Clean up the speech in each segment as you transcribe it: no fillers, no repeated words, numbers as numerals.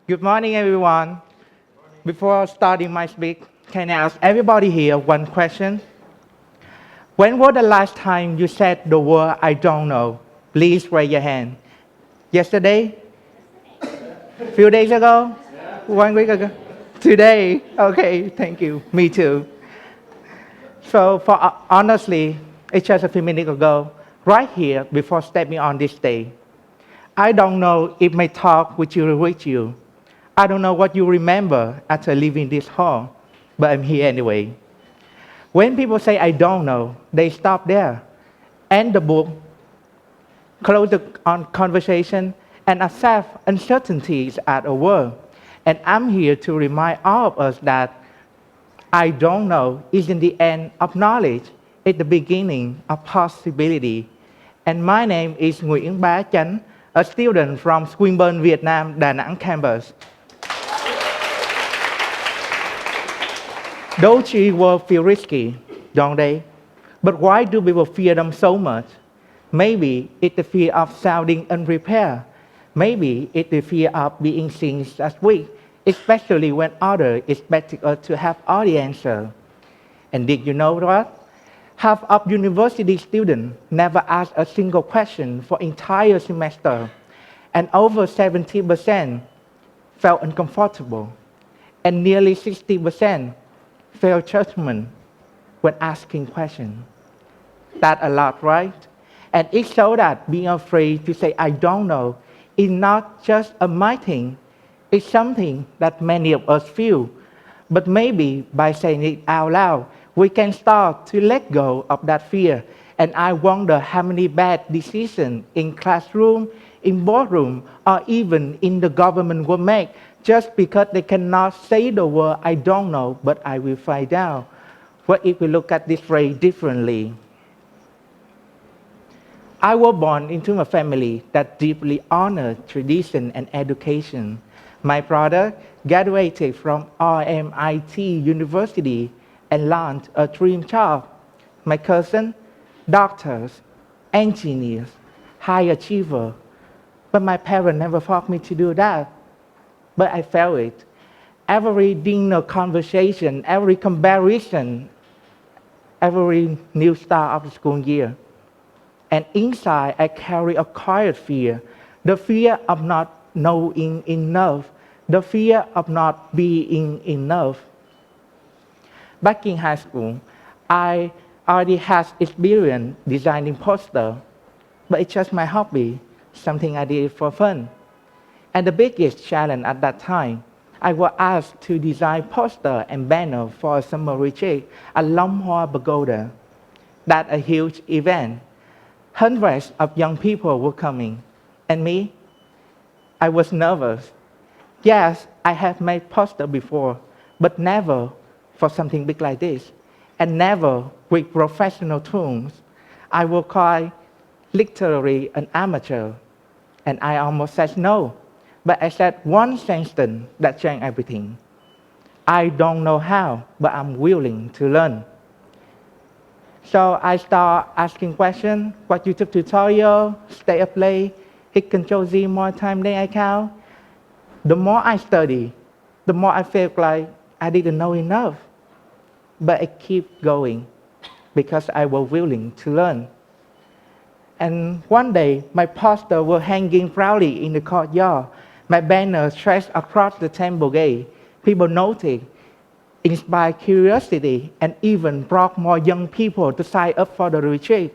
Good morning, everyone. Before starting my speak, can I ask everybody here one question? When was the last time you said the word I don't know? Please raise your hand. Yesterday? Few days ago? 1 week ago? Today? Okay, thank you. Me too. So, honestly, it's just a few minutes ago, right here before stepping on this stage. I don't know if my talk will reach you. I don't know what you remember after leaving this hall, but I'm here anyway. When people say I don't know, they stop there, end the book, close the conversation, and accept uncertainties at a word. And I'm here to remind all of us that I don't know isn't the end of knowledge, it's the beginning of possibility. And my name is Nguyen Ba Chanh, a student from Swinburne Vietnam Danang campus. Those three words feel risky, don't they? But why do people fear them so much? Maybe it's the fear of sounding unprepared. Maybe it's the fear of being seen as weak, especially when others expect us to have all the answers. And did you know what? Half of university students never ask a single question for entire semester, and over 70% felt uncomfortable, and nearly 60% felt judgment when asking questions. That's a lot, right? And it shows that being afraid to say I don't know is not just a my thing, it's something that many of us feel. But maybe by saying it out loud, we can start to let go of that fear. And I wonder how many bad decisions in classroom, in boardroom, or even in the government will make just because they cannot say the word I don't know, but I will find out. What if we look at this phrase differently? I was born into a family that deeply honored tradition and education. My brother graduated from RMIT University and launched a dream job. My cousin, doctors, engineers, high achiever. But my parents never forced me to do that. But I felt it. Every dinner conversation, every comparison, every new start of the school year. And inside, I carry a quiet fear, the fear of not knowing enough, the fear of not being enough. Back in high school, I already had experience designing posters, but it's just my hobby, something I did for fun. And the biggest challenge at that time, I was asked to design poster and banner for a summer retreat at Long Hoa Pagoda. That's a huge event. Hundreds of young people were coming. And me, I was nervous. Yes, I have made poster before, but never for something big like this, and never with professional tools. I was quite literally an amateur, and I almost said no. But I said one sentence that changed everything. I don't know how, but I'm willing to learn. So I start asking questions, what YouTube tutorial, stay up late, hit Control Z more time than I count. The more I study, the more I feel like I didn't know enough. But I keep going because I was willing to learn. And one day, my poster were hanging proudly in the courtyard. My banner stretched across the temple gate. People noticed, inspired curiosity, and even brought more young people to sign up for the retreat.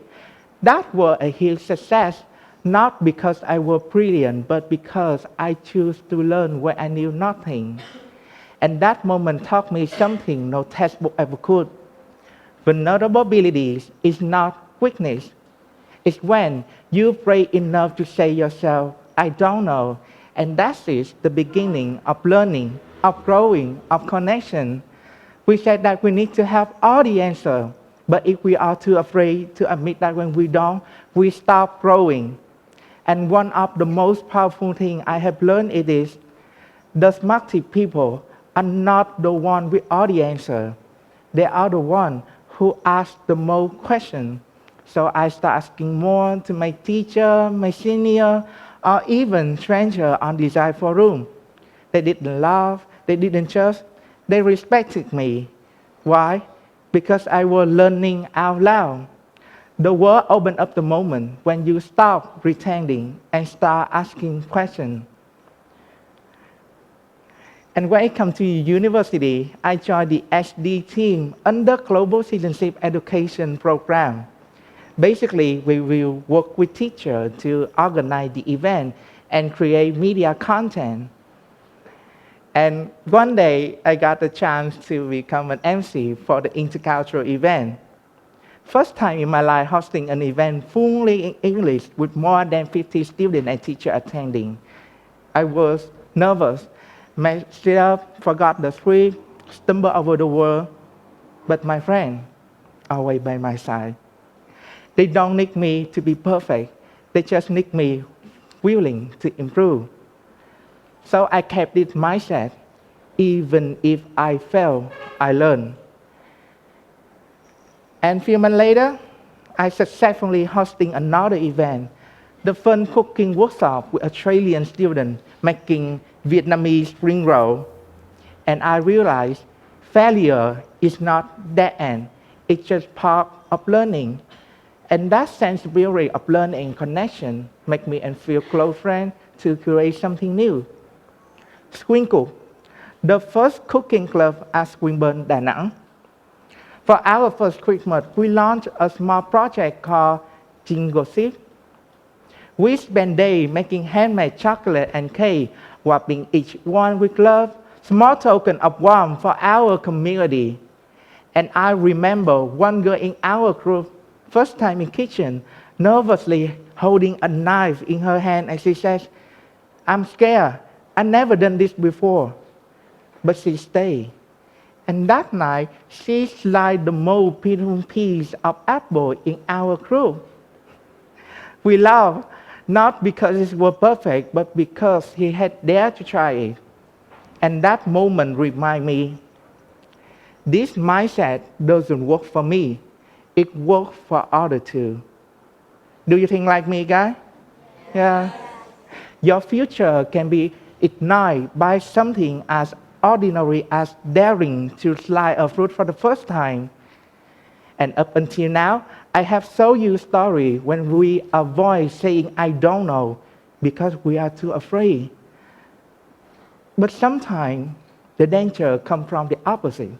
That was a huge success, not because I was brilliant, but because I chose to learn when I knew nothing. And that moment taught me something no textbook ever could. Vulnerability is not weakness. It's when you pray enough to say yourself, I don't know. And that is the beginning of learning, of growing, of connection. We said that we need to have all the answers. But if we are too afraid to admit that when we don't, we stop growing. And one of the most powerful things I have learned is the smartest people are not the one with all the answers. They are the one who ask the most questions. So I start asking more to my teacher, my senior, or even stranger on design forum. They didn't laugh, they didn't judge, they respected me. Why? Because I was learning out loud. The world opened up the moment when you stop pretending and start asking questions. And when I come to university, I joined the SD team under Global Citizenship Education Program. Basically, we will work with teachers to organize the event and create media content. And one day, I got the chance to become an MC for the intercultural event. First time in my life hosting an event fully in English with more than 50 students and teachers attending. I was nervous, messed up, forgot the script, stumbled over the word, but my friend always by my side. They don't need me to be perfect. They just need me willing to improve. So I kept this mindset. Even if I fail, I learn. And a few months later, I successfully hosting another event, the fun cooking workshop with Australian students making Vietnamese spring roll. And I realized failure is not the end. It's just part of learning. And that sensibility of learning and connection make me and feel close friends to create something new. Swincook, the first cooking club at Swinburne Danang. For our first Christmas, we launched a small project called Citizenship. We spent days making handmade chocolate and cake, wrapping each one with love, small token of warmth for our community. And I remember one girl in our group, first time in kitchen, nervously holding a knife in her hand, and she says, "I'm scared. I've never done this before." But she stayed. And that night, she sliced the most beautiful piece of apple in our group. We laughed, not because it was perfect, but because he had dared to try it. And that moment reminded me, this mindset doesn't work for me. It works for others too. Do you think like me, guys? Yeah. Your future can be ignited by something as ordinary as daring to slice a fruit for the first time. And up until now, I have told you stories when we avoid saying "I don't know" because we are too afraid. But sometimes the danger comes from the opposite,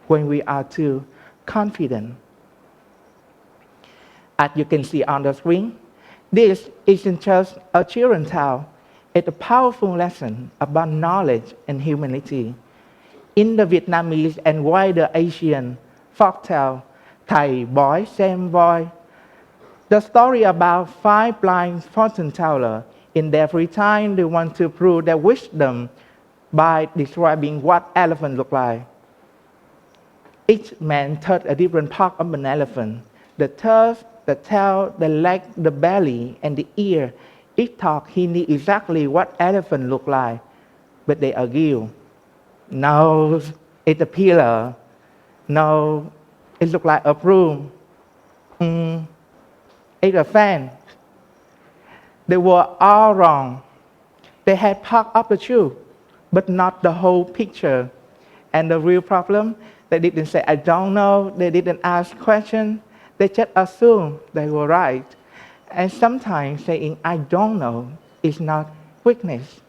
when we are too confident. As you can see on the screen, this isn't just a children's tale. It's a powerful lesson about knowledge and humanity. In the Vietnamese and wider Asian folktale, Thầy Bói Xem Voi, the story about 5 blind fortune tellers. In their free time, they want to prove their wisdom by describing what elephant look like. Each man touched a different part of an elephant: the tusk, the tail, the leg, the belly, and the ear. Each thought he knew exactly what elephant looked like, but they argued. No, it's a pillar. No, it looks like a broom. It's a fan. They were all wrong. They had part of the truth, but not the whole picture. And the real problem, they didn't say "I don't know." They didn't ask questions. They just assumed they were right. And sometimes saying "I don't know" is not weakness.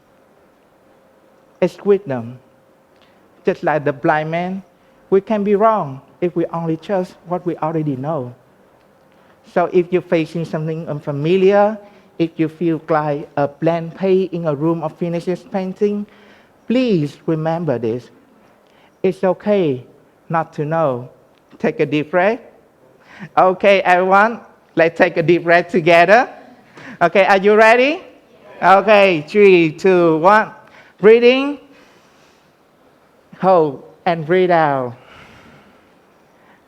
It's wisdom. Just like the blind man, we can be wrong if we only trust what we already know. So if you're facing something unfamiliar, if you feel like a blank page in a room of finished painting, please remember this. It's okay not to know. Take a deep breath. Okay, everyone, let's take a deep breath together. Okay, are you ready? Okay, 3, 2, 1. Breathing. Hold and breathe out.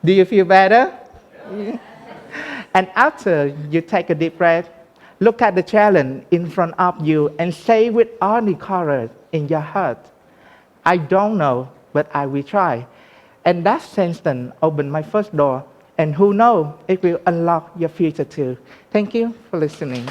Do you feel better? Yeah. And after you take a deep breath, look at the challenge in front of you and say with all the courage in your heart, "I don't know, but I will try." And that sentence opened my first door. And who knows, it will unlock your future too. Thank you for listening.